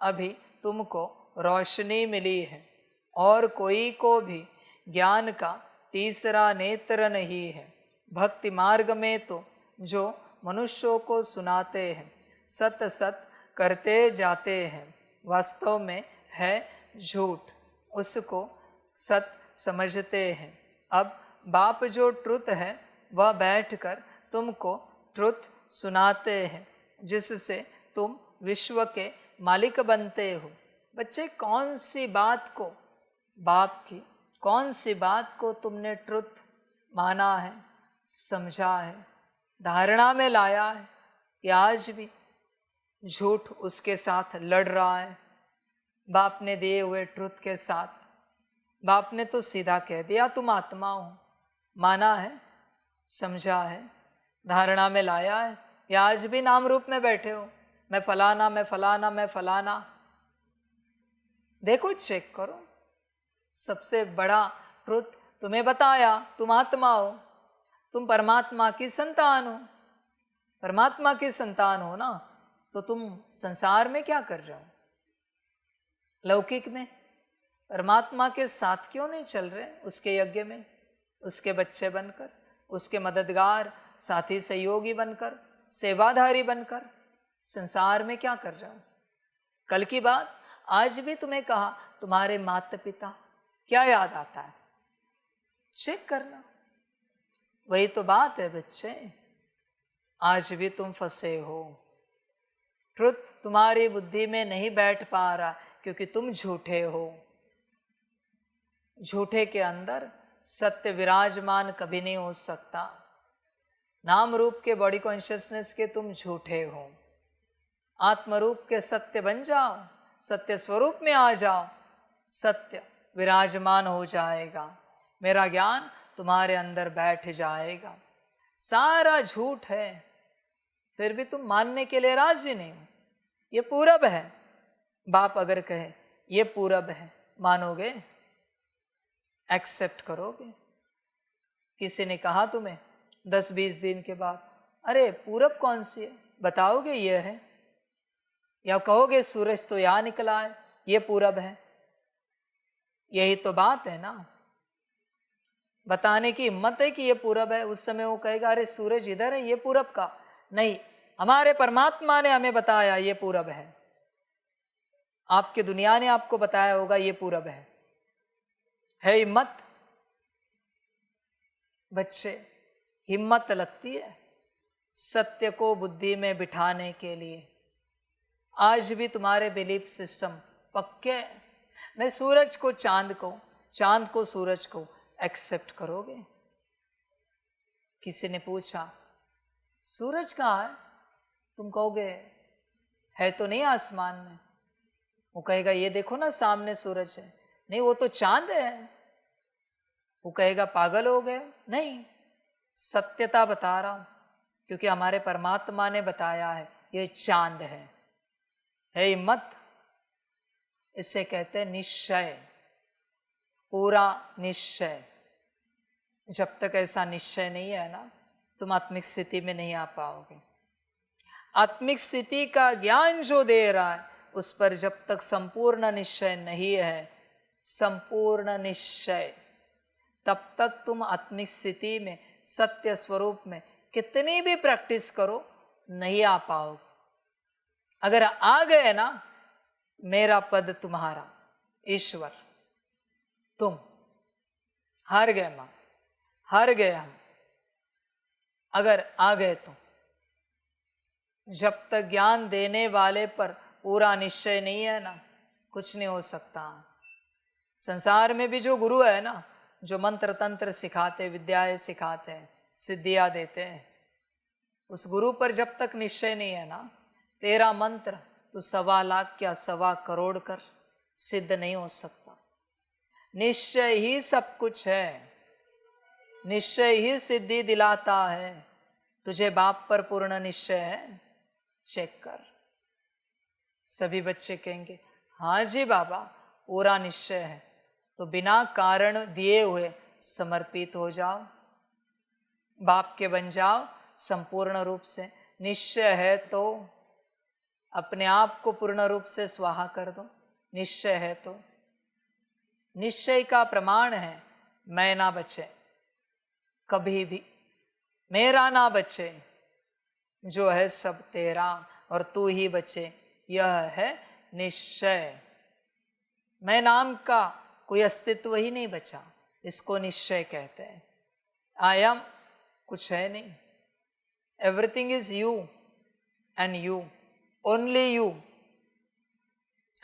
अभी तुमको रोशनी मिली है और कोई को भी ज्ञान का तीसरा नेत्र नहीं है। भक्ति मार्ग में तो जो मनुष्यों को सुनाते हैं सत सत करते जाते हैं, वास्तव में है झूठ, उसको सत समझते हैं। अब बाप जो ट्रुथ है वह बैठकर तुमको ट्रुथ सुनाते हैं, जिससे तुम विश्व के मालिक बनते हो। बच्चे, कौन सी बात को, बाप की कौन सी बात को तुमने ट्रुथ माना है, समझा है, धारणा में लाया है, या आज भी झूठ उसके साथ लड़ रहा है? बाप ने दिए हुए ट्रुथ के साथ बाप ने तो सीधा कह दिया तुम आत्मा हो। माना है, समझा है, धारणा में लाया है, या आज भी नाम रूप में बैठे हो, मैं फलाना, मैं फलाना, मैं फलाना? देखो, चेक करो। सबसे बड़ा ट्रुथ तुम्हें बताया, तुम आत्मा हो, तुम परमात्मा की संतान हो। परमात्मा की संतान हो ना, तो तुम संसार में क्या कर रहे हो? लौकिक में परमात्मा के साथ क्यों नहीं चल रहे? उसके यज्ञ में उसके बच्चे बनकर, उसके मददगार, साथी, सहयोगी बनकर, सेवाधारी बनकर संसार में क्या कर रहे हो? कल की बात आज भी तुम्हें कहा, तुम्हारे माता पिता, क्या याद आता है? चेक करना। वही तो बात है बच्चे, आज भी तुम फंसे हो। ट्रुथ तुम्हारी बुद्धि में नहीं बैठ पा रहा क्योंकि तुम झूठे हो। झूठे के अंदर सत्य विराजमान कभी नहीं हो सकता। नाम रूप के बॉडी कॉन्शियसनेस के तुम झूठे हो। आत्मरूप के सत्य बन जाओ, सत्य स्वरूप में आ जाओ, सत्य विराजमान हो जाएगा। मेरा ज्ञान तुम्हारे अंदर बैठ जाएगा। सारा झूठ है, फिर भी तुम मानने के लिए राजी नहीं हो। ये पूरब है, बाप अगर कहे ये पूरब है, मानोगे? एक्सेप्ट करोगे? किसी ने कहा तुम्हें 10-20 दिन के बाद, अरे पूरब कौन सी है, बताओगे ये है? या कहोगे सूरज तो यहाँ निकला है, ये पूरब है? यही तो बात है ना। बताने की हिम्मत है कि ये पूरब है। उस समय वो कहेगा अरे सूरज इधर है, ये पूरब का नहीं, हमारे परमात्मा ने हमें बताया ये पूरब है। आपकी दुनिया ने आपको बताया होगा ये पूरब है हिम्मत? बच्चे, हिम्मत लगती है सत्य को बुद्धि में बिठाने के लिए। आज भी तुम्हारे बिलीफ सिस्टम पक्के हैं। मैं सूरज को चांद को, चांद को सूरज को एक्सेप्ट करोगे? किसी ने पूछा सूरज कहाँ है, तुम कहोगे है तो नहीं आसमान में। वो कहेगा ये देखो ना सामने सूरज है, नहीं वो तो चांद है। वो कहेगा पागल हो गए, नहीं, सत्यता बता रहा हूं, क्योंकि हमारे परमात्मा ने बताया है ये चांद है हिम्मत। इसे कहते हैं निश्चय, पूरा निश्चय। जब तक ऐसा निश्चय नहीं है ना, तुम आत्मिक स्थिति में नहीं आ पाओगे। आत्मिक स्थिति का ज्ञान जो दे रहा है उस पर जब तक संपूर्ण निश्चय नहीं है, संपूर्ण निश्चय, तब तक तुम आत्मिक स्थिति में, सत्य स्वरूप में कितनी भी प्रैक्टिस करो नहीं आ पाओगे। अगर आ गए ना, मेरा पद तुम्हारा, ईश्वर, तुम हार गए मां, हार गए हम। अगर आ गए तो जब तक ज्ञान देने वाले पर पूरा निश्चय नहीं है ना, कुछ नहीं हो सकता। संसार में भी जो गुरु है ना, जो मंत्र तंत्र सिखाते, विद्याएं सिखाते हैं, सिद्धियां देते हैं, उस गुरु पर जब तक निश्चय नहीं है ना, तेरा मंत्र तो 1.25 लाख क्या 1.25 करोड़ कर सिद्ध नहीं हो सकता। निश्चय ही सब कुछ है, निश्चय ही सिद्धि दिलाता है। तुझे बाप पर पूर्ण निश्चय है? चेक कर। सभी बच्चे कहेंगे हाँ जी बाबा पूरा निश्चय है। तो बिना कारण दिए हुए समर्पित हो जाओ, बाप के बन जाओ संपूर्ण रूप से। निश्चय है तो अपने आप को पूर्ण रूप से स्वाहा कर दो। निश्चय है तो निश्चय का प्रमाण है मैं ना बचे, कभी भी मेरा ना बचे, जो है सब तेरा और तू ही बचे, यह है निश्चय। मैं नाम का कोई अस्तित्व ही नहीं बचा, इसको निश्चय कहते हैं। आई एम कुछ है नहीं, everything is you and you, only you,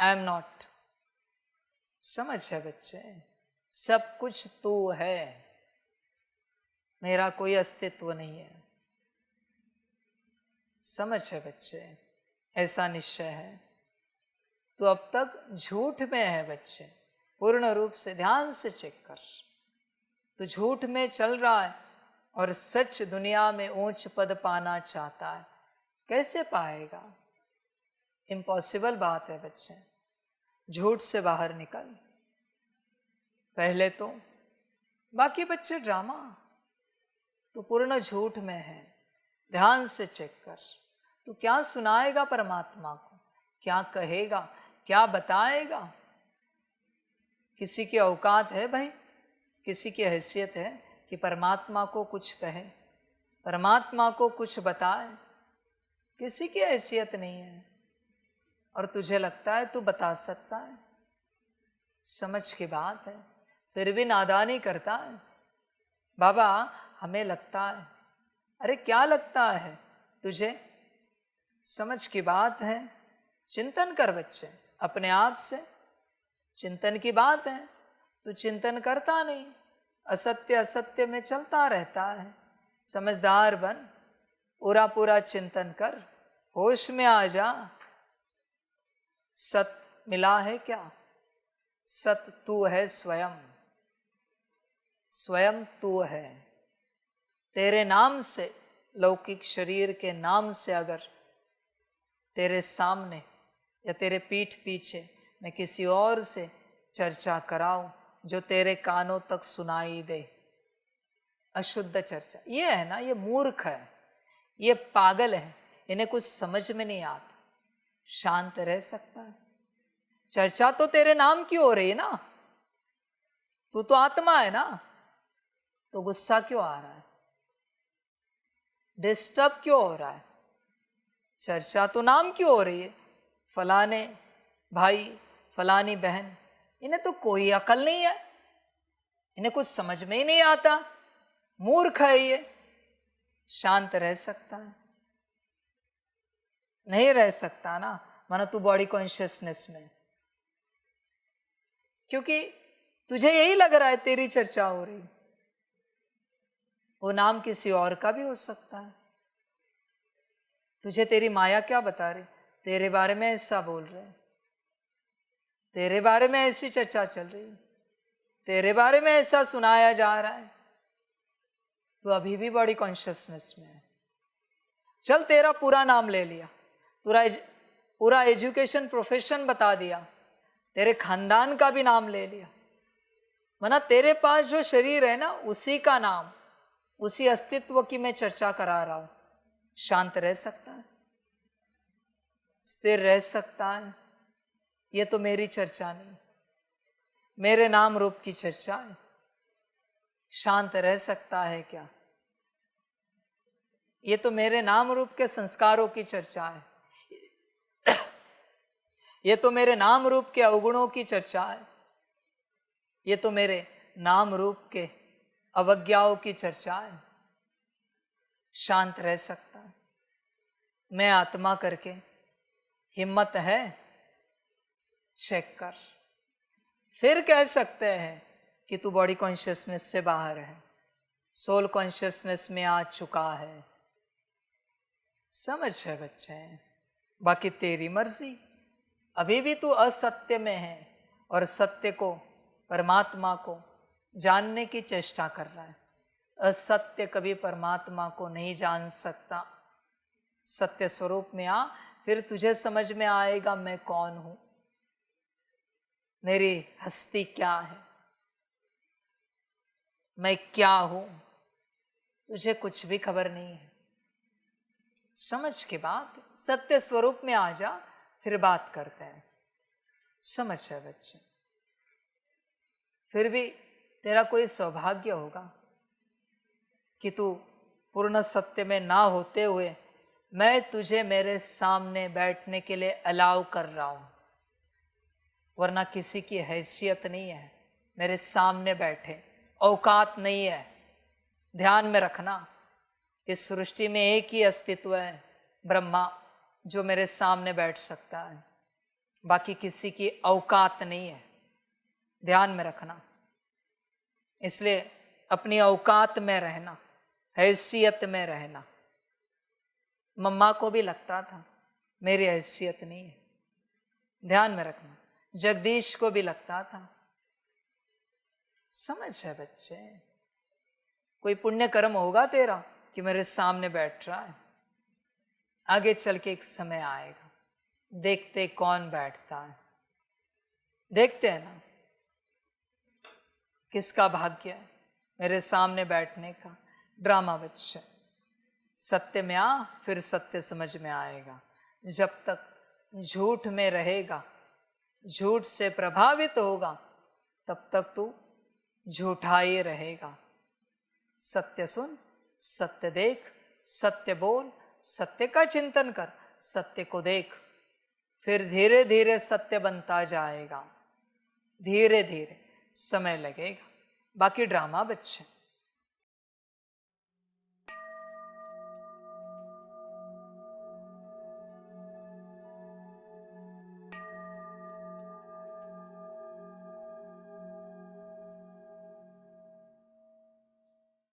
I am not. समझ है बच्चे, सब कुछ तू है, मेरा कोई अस्तित्व नहीं है। समझ है बच्चे, ऐसा निश्चय है। तो अब तक झूठ में है बच्चे, पूर्ण रूप से ध्यान से चेक कर। तो झूठ में चल रहा है और सच दुनिया में ऊंच पद पाना चाहता है, कैसे पाएगा? इम्पॉसिबल बात है बच्चे। झूठ से बाहर निकल पहले तो। बाकी बच्चे ड्रामा तो पूर्ण झूठ में है, ध्यान से चेक कर। तू क्या सुनाएगा परमात्मा को, क्या कहेगा, क्या बताएगा? किसी की औकात है भाई, किसी की हैसियत है कि परमात्मा को कुछ कहे, परमात्मा को कुछ बताए? किसी की हैसियत नहीं है। और तुझे लगता है तू बता सकता है? समझ की बात है, फिर भी नादानी करता है। बाबा हमें लगता है, अरे क्या लगता है तुझे? समझ की बात है, चिंतन कर बच्चे अपने आप से। चिंतन की बात है, तू चिंतन करता नहीं, असत्य असत्य में चलता रहता है। समझदार बन, पूरा पूरा चिंतन कर, होश में आ जा। सत मिला है क्या? सत तू है स्वयं, स्वयं तू है। तेरे नाम से, लौकिक शरीर के नाम से अगर तेरे सामने या तेरे पीठ पीछे मैं किसी और से चर्चा कराऊं जो तेरे कानों तक सुनाई दे, अशुद्ध चर्चा, ये है ना, ये मूर्ख है, ये पागल है, इन्हें कुछ समझ में नहीं आता। शांत रह सकता है? चर्चा तो तेरे नाम की हो रही है ना, तू तो आत्मा है ना, तो गुस्सा क्यों आ रहा है? डिस्टर्ब क्यों हो रहा है? चर्चा तो नाम की हो रही है, फलाने भाई फलानी बहन, इन्हें तो कोई अकल नहीं है, इन्हें कुछ समझ में ही नहीं आता, मूर्ख है ये। शांत रह सकता है? नहीं रह सकता ना, माना तू बॉडी कॉन्शियसनेस में, क्योंकि तुझे यही लग रहा है तेरी चर्चा हो रही, वो नाम किसी और का भी हो सकता है। तुझे तेरी माया क्या बता रही? तेरे बारे में ऐसा बोल रहे, तेरे बारे में ऐसी चर्चा चल रही, तेरे बारे में ऐसा सुनाया जा रहा है, तो अभी भी बॉडी कॉन्शियसनेस में है। चल तेरा पूरा नाम ले लिया, पूरा एजुकेशन प्रोफेशन बता दिया, तेरे खानदान का भी नाम ले लिया, मना तेरे पास जो शरीर है ना, उसी का नाम, उसी अस्तित्व की मैं चर्चा करा रहा हूं। शांत रह सकता है? स्थिर रह सकता है? ये तो मेरी चर्चा नहीं, मेरे नाम रूप की चर्चा है। शांत रह सकता है क्या? ये तो मेरे नाम रूप के संस्कारों की चर्चा है, ये तो मेरे नाम रूप के अवगुणों की चर्चा है, ये तो मेरे नाम रूप के अवज्ञाओं की चर्चा है। शांत रह सकता है? मैं आत्मा करके हिम्मत है? चेक कर, फिर कह सकते हैं कि तू बॉडी कॉन्शियसनेस से बाहर है, सोल कॉन्शियसनेस में आ चुका है। समझ है बच्चे? बाकी तेरी मर्जी, अभी भी तू असत्य में है और सत्य को, परमात्मा को जानने की चेष्टा कर रहा है। असत्य कभी परमात्मा को नहीं जान सकता। सत्य स्वरूप में आ, फिर तुझे समझ में आएगा मैं कौन हूं, मेरी हस्ती क्या है, मैं क्या हूं। तुझे कुछ भी खबर नहीं है, समझ के बाद सत्य स्वरूप में आ जा, फिर बात करते हैं। समझ है बच्चे? फिर भी तेरा कोई सौभाग्य होगा कि तू पूर्ण सत्य में ना होते हुए मैं तुझे मेरे सामने बैठने के लिए अलाउ कर रहा हूं, वरना किसी की हैसियत नहीं है मेरे सामने बैठे, औकात नहीं है। ध्यान में रखना, इस सृष्टि में एक ही अस्तित्व है, ब्रह्मा, जो मेरे सामने बैठ सकता है, बाकी किसी की औकात नहीं है। ध्यान में रखना। इसलिए अपनी औकात में रहना, हैसियत में रहना। मम्मा को भी लगता था मेरी हैसियत नहीं है, ध्यान में रखना। जगदीश को भी लगता था। समझ है बच्चे? कोई पुण्य कर्म होगा तेरा कि मेरे सामने बैठ रहा है। आगे चल के एक समय आएगा, देखते कौन बैठता है। देखते हैं ना किसका भाग्य है मेरे सामने बैठने का। ड्रामा बच्चे, सत्य में आ, फिर सत्य समझ में आएगा। जब तक झूठ में रहेगा, झूठ से प्रभावित होगा, तब तक तू झूठा ही रहेगा। सत्य सुन, सत्य देख, सत्य बोल, सत्य का चिंतन कर, सत्य को देख, फिर धीरे धीरे सत्य बनता जाएगा। धीरे धीरे समय लगेगा। बाकी ड्रामा बच्चे